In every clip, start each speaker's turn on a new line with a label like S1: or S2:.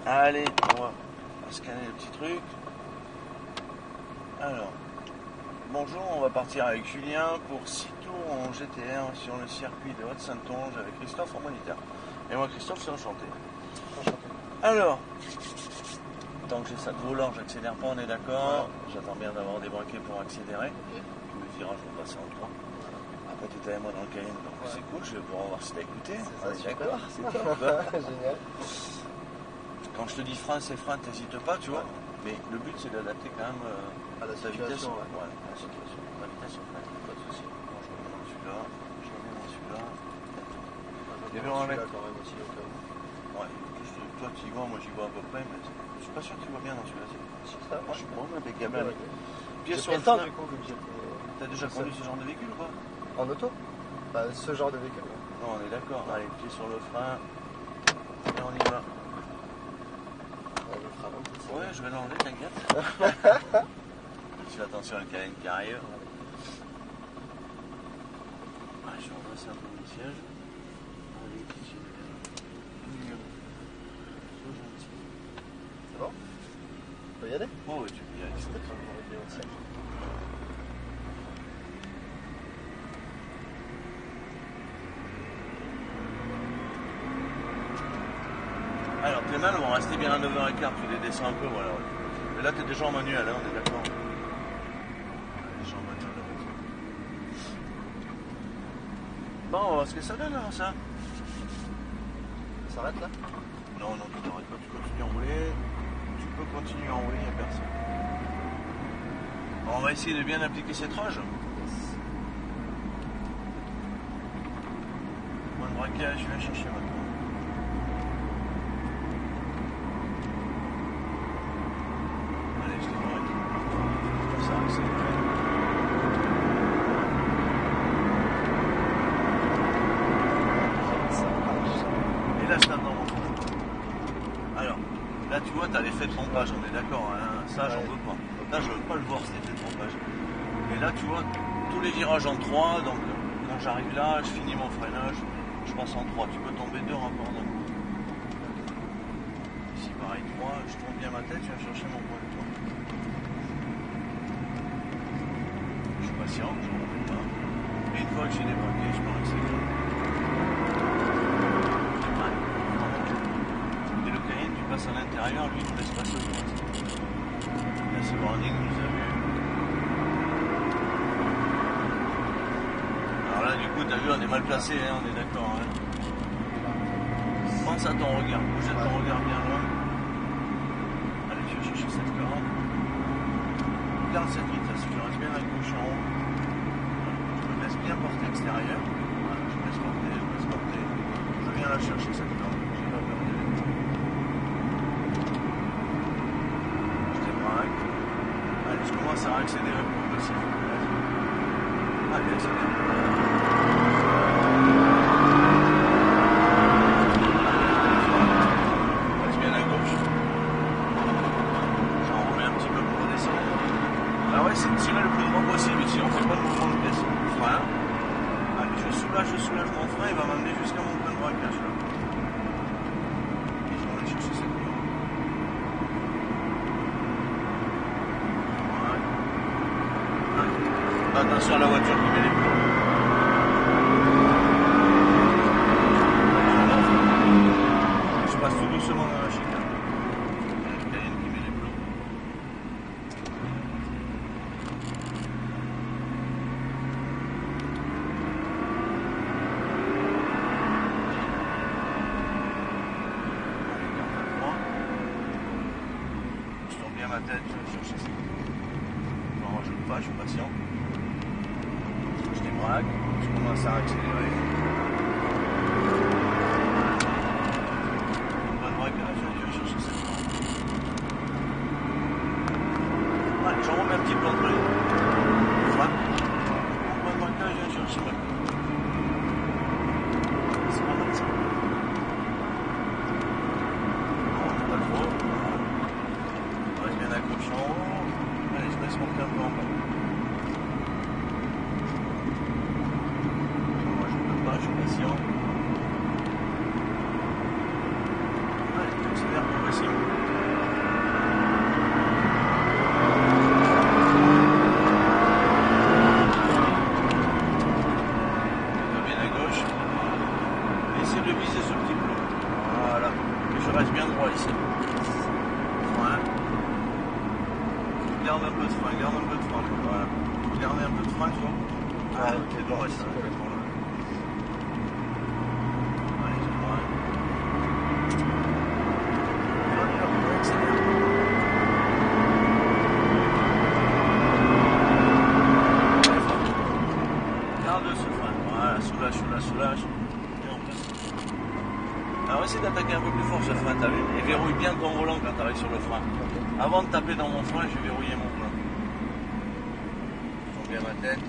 S1: Allez, on va scanner le petit truc. Alors, bonjour, on va partir avec Julien pour 6 tours en GTR sur le circuit de Haute-Saintonge avec Christophe en moniteur. Et moi, Christophe, c'est enchanté. Alors, tant que j'ai ça de volant, j'accélère pas, on est d'accord. J'attends bien d'avoir débraqué pour accélérer. Tous les virages vont passer en 3. Après, tu étais avec moi dans le Cayenne, donc c'est cool, je vais pouvoir voir si t'as écouté. D'accord, c'est top.
S2: Génial.
S1: Quand je te dis frein, c'est frein, t'hésites pas, tu vois. Mais le but, c'est d'adapter quand même
S2: à la
S1: ta vitesse.
S2: situation.
S1: Ouais, la situation. La vitesse, pas de soucis. Bon, je reviens dans celui-là. Je reviens dans celui-là.
S2: Il y avait un mec quand même aussi au cas où.
S1: Ouais, toi tu y vois, moi j'y vois à peu près, mais je suis pas sûr que tu vois bien dans celui-là.
S2: Si, ça,
S1: moi je suis bon, impeccable.
S2: Ouais.
S1: Pied sur
S2: le
S1: le
S2: temps
S1: frein.
S2: du coup, vu que
S1: T'as déjà conduit ce genre de véhicule ou pas?
S2: En auto? Bah, ce genre de véhicule. Ouais.
S1: Non, on est d'accord. Allez, pied sur le frein. Et on y va.
S2: Le frein,
S1: ouais, je vais l'enlever, t'inquiète. Fais attention à le Cayenne qui arrive. Ah, je vais remplacer un peu mon siège. Allez, petit. Sois gentil.
S2: C'est bon? On peut y aller?
S1: Oh, ouais, tu peux y aller.
S2: C'est peut-être un peu siège.
S1: Alors, tes mains vont rester bien à 9h15, tu les descends un peu, voilà. Mais là, t'es déjà en manuel, hein, on est d'accord. Déjà en manuel, là. Bon, on va voir ce que ça donne, alors, ça.
S2: Ça s'arrête là?
S1: Non, non, tu t'arrêtes pas, tu continues à rouler. Tu peux continuer à rouler, il n'y a personne. Bon, on va essayer de bien appliquer cette rage. Point de braquage, je vais chercher maintenant. Allez, je te braque. Comme ça, accéléré. Et là, je t'attends, mon frère. Alors, là, tu vois, tu as l'effet de trompage, on est d'accord, hein. Ça, j'en veux pas. Là, je veux pas le voir, cet effet de trompage. Et là, tu vois, tous les virages en 3, donc quand j'arrive là, je finis mon freinage, je passe en 3. Tu peux tomber 2 rapports d'un coup. Ici, pareil, 3, je tourne bien ma tête, je viens chercher mon point de tour. Je suis patient, je ne remonte pas. Et une fois que j'ai débraqué, je peux accélérer. Et le Cayenne, tu passes à l'intérieur, lui, il nous laisse passer automatiquement. Là, c'est warning, nous a vu. Alors là, du coup, t'as vu, on est mal placé, hein, on est d'accord. Hein. Pense à ton regard, bouge ton regard bien loin. Allez, tu vas chercher cette 40. Garde cette vitesse, tu restes bien avec le bouchon en haut. Je me laisse bien porter extérieur. Voilà, je me laisse porter, je me laisse porter. Je viens la chercher cette 40. J'ai pas peur d'y aller. Je débraque. Allez, je commence à accélérer progressivement. Allez, accélère. C'est de tirer le plus droit possible ici, on ne fait pas de mouvement de pièce. Frein. Allez, je soulage mon frein, il va m'amener jusqu'à mon point de braquage là. Et je vais aller chercher cette ligne. Voilà. Attention à la voiture qui met les plombs. Je passe tout doucement dans la chicane. Le Cayenne qui met les plombs. Ma tête, je vais chercher ça. Je n'en rajoute pas, je suis patient. Je débraque, je commence à accélérer. Bonne braquage, je vais chercher ça. Allez, j'en remets un petit peu entre les deux. Frein. Bonne braquage, je vais chercher ma clé. C'est pas mal ça. Non, pas trop. Bien accroché en haut. Allez, je laisse monter un peu en bas. Moi, je ne peux pas, je suis patient. Allez, j'accélère progressivement. reste bien droit ici. Voilà. Garde un peu de frein, garde un peu de frein. Voilà. Gardez un peu de frein, tu vois. Ah, ok, droit ici. Allez, c'est droit. Garde ce frein. Voilà, soulage, soulage, soulage. Et on passe. Alors essaie d'attaquer un peu plus fort ce frein, t'as vu? Et verrouille bien ton volant quand tu arrives sur le frein. Avant de taper dans mon frein, je vais verrouiller mon frein. Je tourne bien ma tête.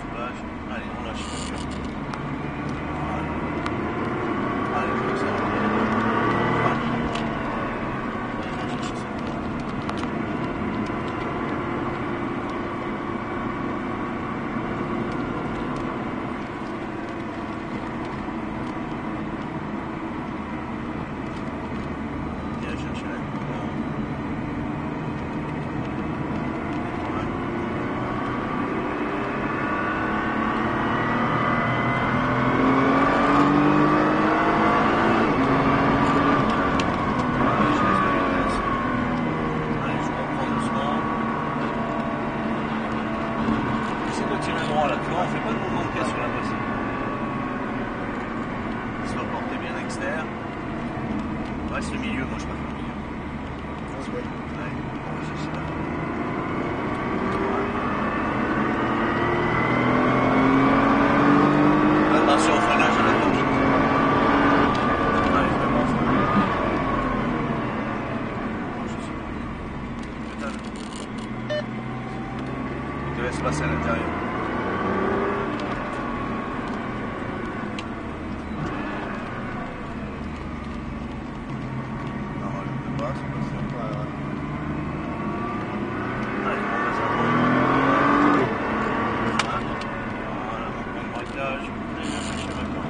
S1: Soulage. Allez, on lâche. Voilà. Allez, je m'accélère. Voilà. Allez, je vais chercher cette voie. Viens chercher la couleur. Ouais. Allez, je laisse la vitesse. Allez, je reprends doucement. Essaie de tirer droit là, tu vois, on fait pas de mouvement de caisse sur la voici. Soit porté bien externe. Reste le milieu, moi je préfère le milieu. Allez, on va chercher là. Attention au freinage à la gauche. Allez, vraiment, c'est bon. Je suis bon. Putain. Il te laisse passer à l'intérieur. Non, je ne peux pas, c'est pas sûr. Allez, on va s'approcher. Voilà, mon point de braquage. Et je vais chercher maintenant.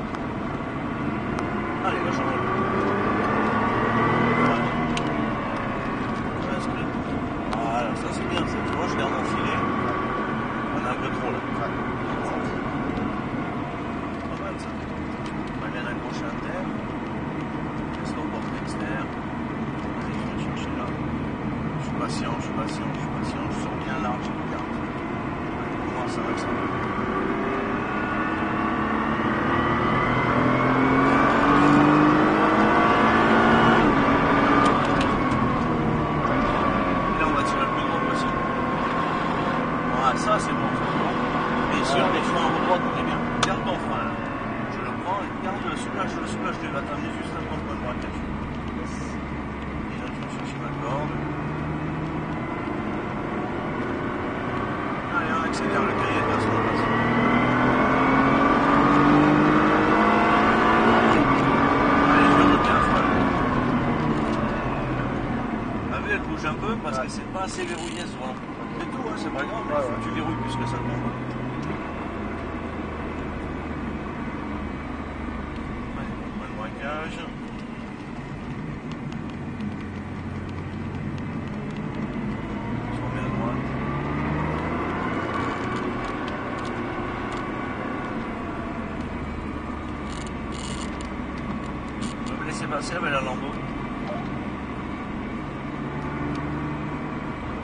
S1: Allez, là, j'en roule. Voilà. Presque. Voilà, ça c'est bien, ça. Tu vois, je garde mon filet. On a un peu trop là. Pas mal ça. On va bien accrocher un terre. Laisse nos portes externes. Allez, je vais chercher là. Je suis patient, je suis patient, je suis patient. Je sors bien large, je regarde. Allez, pour moi, ça va que ça va. Et là, on va tirer le plus grand possible. Voilà, ça c'est bon, ça c'est bon. Et sur les freins en droite, on est bien. Garde ton frein là. Je le prends et garde le soulage, tu vas t'amener juste avant le point de braquage. Et là, je vais chercher ma corde. Allez, on accélère le cahier de façon passe. Allez, je le retiens à frein. T'as vu, elle bouge un peu parce que c'est pas assez verrouillé ce volant. C'est tout, hein, c'est pas grave, mais faut que tu verrouilles plus que ça tombe. Allez, point de braquage. Je remets à droite. Je vais me laisser passer avec la lambeau.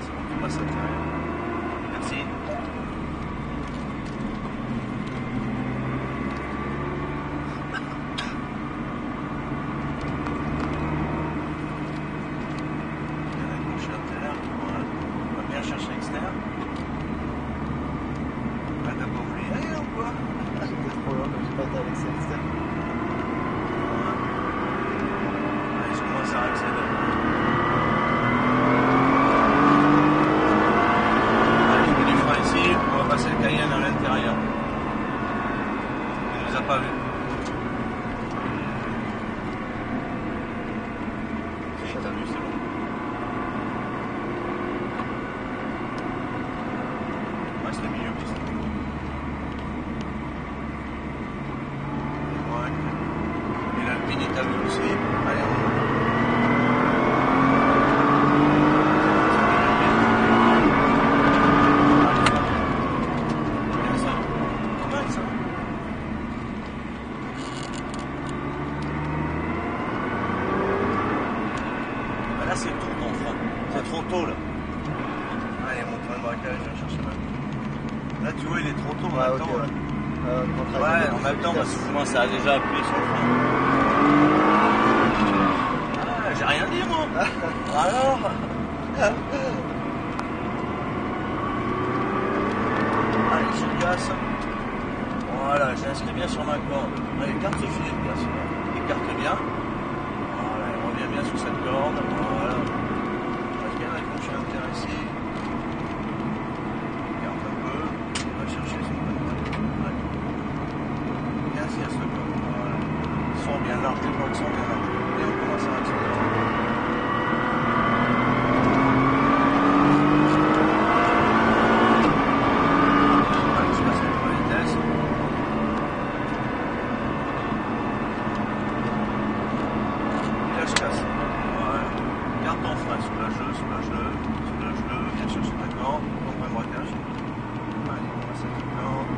S1: C'est bon, tu passes à l'intérieur. Merci. Bien accroché à terre. Voilà. On va bien chercher externe. Ah, t'as pas oublié ou quoi?
S2: C'était trop long, j'ai pas été avec ça externe.
S1: Voilà. Allez, je commence à accélérer. Allez, je mets du frein ici. On va passer le Cayenne à l'intérieur. Il ne nous a pas vus. Si, t'as vu, c'est bon. Reste le milieu, piste. Et l'Alpine est à vue aussi. Allez, on braquage, je vais chercher ma corde. Là, tu vois, il est trop tôt, on
S2: Ah,
S1: a le
S2: ok,
S1: temps.
S2: ouais.
S1: Là.
S2: Ouais,
S1: On a le temps parce que moi, ça a déjà appuyé sur le frein. Ah, j'ai rien dit, moi. Alors allez, je casse. Voilà, j'ai inscrit bien sur ma corde. Allez, carte ce filet de casse. Écarte bien. Voilà, il revient bien sur cette corde. Voilà. Reste bien là, quand je suis intéressé. Regarde un peu. On va chercher son point de droite. Ouais. Bien assis à ce corde. Voilà. Ils sont bien larges, les blocs sont bien larges. Et on commence à accélérer. Soulage-le, bien sûr sur la corde, on prend le braquage. Allez, on va cette corde.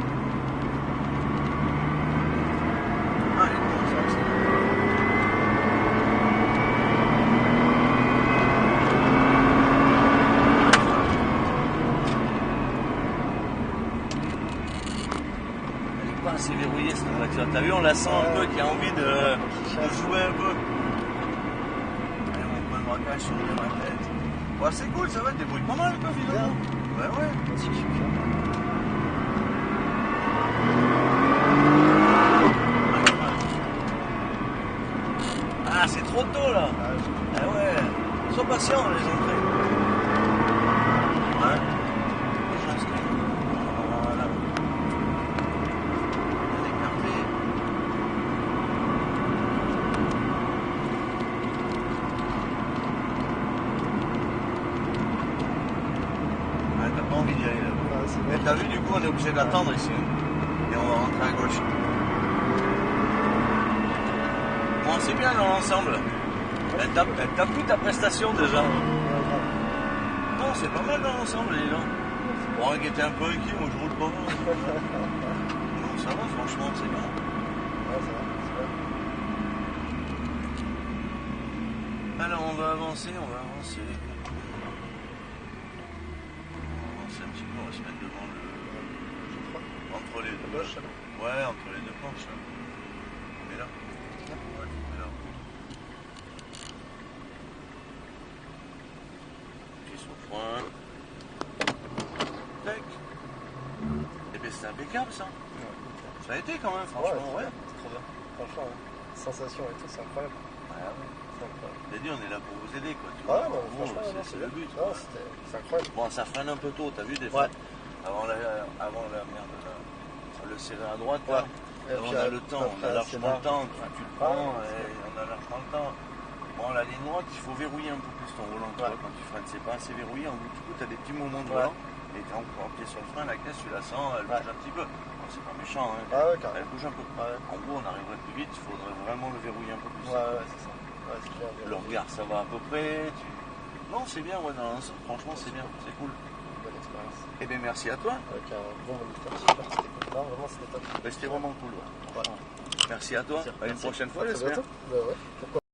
S1: Allez, on commence à accélérer. Elle n'est pas assez verrouillée cette voiture. T'as vu, on la sent un peu, qui a envie de jouer un peu. Allez, on prend le braquage sur la tête. Ouais, c'est cool, ça va, te débrouille pas mal, quoi, finalement. Ouais, ouais.
S2: Moi aussi, je suis fier.
S1: Ah, c'est trop tôt, là. Ah ouais. Sois patient, les entrées. Ouais. J'inscris. Voilà. Bien écarté. Ah, t'as pas envie d'y aller là. Mais t'as vu, du coup, on est obligé d'attendre ici. Et on va rentrer à gauche. Bon, c'est bien dans l'ensemble. Elle t'a plu ta prestation déjà? Non, c'est pas mal dans l'ensemble, les gens. Bon, un qui était un peu inquiet, moi je roule pas mal. Non, ça va, franchement, c'est bien.
S2: Ouais, ça va, c'est bien.
S1: Alors, on va avancer, on va avancer. Un petit peu, on va se mettre devant le. Entre les deux. Ouais, entre les deux planches. On est là. Ouais, on est là. Pied sur le point. Tac. Et bien c'est impeccable ça. Ça a été quand même, franchement, ouais.
S2: C'est trop bien. Franchement, hein. Sensation et tout, c'est incroyable.
S1: Ouais, ouais.
S2: C'est incroyable.
S1: T'as dit, on est là pour vous aider, quoi. Tu
S2: Ouais,
S1: vois.
S2: non,
S1: Bon,
S2: franchement, non,
S1: c'est le but.
S2: Non,
S1: quoi.
S2: c'est incroyable.
S1: Bon, ça freine un peu tôt, t'as vu des fois. Avant la merde, le serré à droite, là.
S2: Et
S1: On
S2: puis,
S1: a le temps, on a largement le temps, tu le prends
S2: Ouais,
S1: et on a largement le temps. Bon, la ligne droite, il faut verrouiller un peu plus ton volant, tu vois, quand tu freines, c'est pas assez verrouillé. Du coup, tu as des petits moments de volant et tu es encore pied sur le frein, la caisse, tu la sens, elle bouge un petit peu. Bon, c'est pas méchant, hein, elle bouge un peu. En gros, on arriverait plus vite, il faudrait vraiment le verrouiller un peu plus.
S2: Ouais, c'est ça. Ouais, c'est clair,
S1: le regard, ça va à peu près. Non, c'est bien, ouais, non, franchement, c'est bien, c'est cool.
S2: Bonne expérience.
S1: Eh bien, merci à toi.
S2: Avec un bon moniteur, super, c'était cool. Non, vraiment, c'était top.
S1: C'était vraiment cool. Ouais.
S2: Voilà.
S1: Merci à toi. À une prochaine fois,
S2: À très
S1: j'espère.
S2: bientôt. Bah ouais, pourquoi